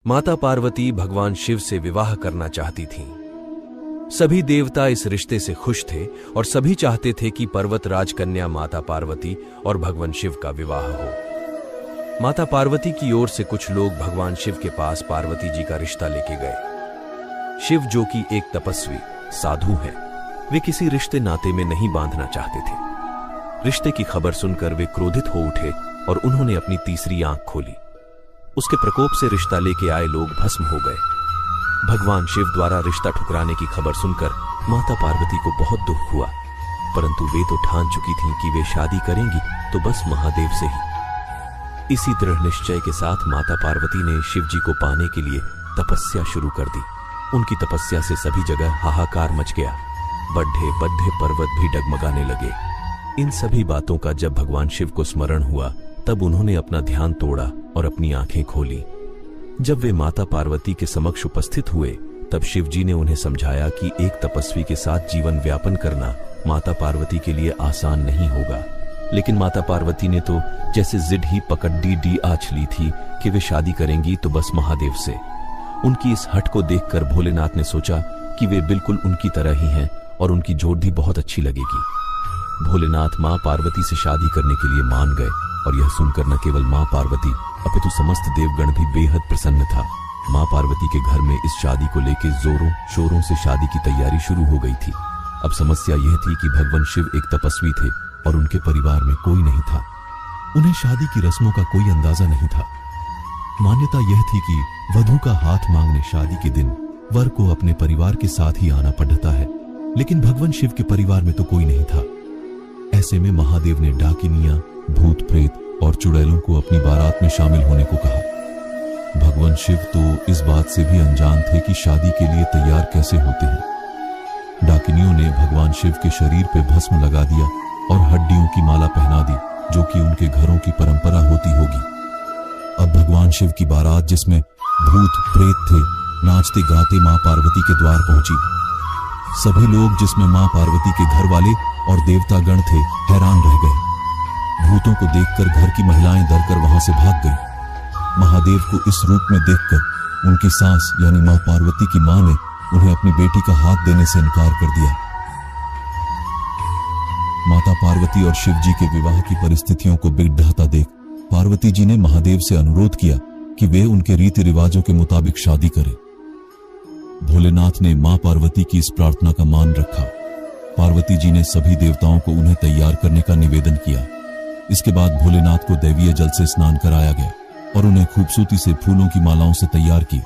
माता पार्वती भगवान शिव से विवाह करना चाहती थीं। सभी देवता इस रिश्ते से खुश थे और सभी चाहते थे कि पर्वत राजकन्या माता पार्वती और भगवान शिव का विवाह हो। माता पार्वती की ओर से कुछ लोग भगवान शिव के पास पार्वती जी का रिश्ता लेके गए। शिव, जो कि एक तपस्वी साधु हैं, वे किसी रिश्ते नाते में नहीं बांधना चाहते थे। रिश्ते की खबर सुनकर वे क्रोधित हो उठे और उन्होंने अपनी तीसरी आंख खोली। उसके प्रकोप से रिश्ता लेके आए लोग भस्म हो गए। भगवान शिव द्वारा रिश्ता ठुकराने की खबर सुनकर माता पार्वती को बहुत दुख हुआ, परंतु वे तो ठान चुकी थीं कि वे शादी करेंगी तो बस महादेव से ही। इसी दृढ़ निश्चय के साथ माता पार्वती ने शिव जी को पाने के लिए तपस्या शुरू कर दी। उनकी तपस्या से सभी जगह हाहाकार मच गया। बड्ढे बड्ढे पर्वत भी डगमगाने लगे। इन सभी बातों का जब भगवान शिव को स्मरण हुआ, तब उन्होंने अपना ध्यान तोड़ा और अपनी आंखें खोली। जब वे माता पार्वती के समक्ष उपस्थित हुए, तब शिव जी ने उन्हें समझाया कि एक तपस्वी के साथ जीवन व्यापन करना माता पार्वती के लिए आसान नहीं होगा। लेकिन माता पार्वती ने तो जैसे जिद ही पकड़ डी आंच ली थी कि वे शादी करेंगी तो बस महादेव से। उनकी इस हट को देखकर भोलेनाथ ने सोचा कि वे बिल्कुल उनकी तरह ही हैं और उनकी जोड़ भी बहुत अच्छी लगेगी। भोलेनाथ मां पार्वती से शादी करने के लिए मान गए और यह सुनकर न केवल मां पार्वती अपितु समस्त देवगण भी बेहद प्रसन्न था। मां पार्वती के घर में इस शादी को लेकर जोरों शोरों से शादी की तैयारी शुरू हो गई थी। अब समस्या यह थी कि भगवान शिव एक तपस्वी थे और उनके परिवार में कोई नहीं था। उन्हें शादी की रस्मों का कोई अंदाजा नहीं था। मान्यता यह थी कि वधू का हाथ मांगने शादी के दिन वर को अपने परिवार के साथ ही आना पड़ता है, लेकिन भगवान शिव के परिवार में तो कोई नहीं था। ऐसे में महादेव ने डाकिनियां, भूत प्रेत और चुड़ैलों को अपनी बारात में शामिल होने को कहा। भगवान शिव तो इस बात से भी अनजान थे कि शादी के लिए तैयार कैसे होते हैं। डाकिनियों ने भगवान शिव के शरीर पे भस्म लगा दिया और हड्डियों की माला पहना दी, जो कि उनके घरों की परंपरा होती होगी। अब भगवान शिव की बारात, जिसमें भूत प्रेत थे, नाचते गाते मां पार्वती के द्वार पहुंची। सभी लोग, जिसमें मां पार्वती के घर वाले और देवतागण थे, हैरान रह गए। भूतों को देखकर घर की महिलाएं डरकर वहां से भाग गईं। महादेव को इस रूप में देखकर उनकी सास यानी मां पार्वती की मां ने उन्हें अपनी बेटी का हाथ देने से इनकार कर दिया। माता पार्वती और शिव जी के विवाह की परिस्थितियों को बिगड़ता देख पार्वती जी ने महादेव से अनुरोध किया कि वे उनके रीति रिवाजों के मुताबिक शादी करें। भोलेनाथ ने मां पार्वती की इस प्रार्थना का मान रखा। पार्वती जी ने सभी देवताओं को उन्हें तैयार करने का निवेदन किया। इसके बाद भोलेनाथ को दैवीय जल से स्नान कराया गया और उन्हें खूबसूरती से फूलों की मालाओं से तैयार की।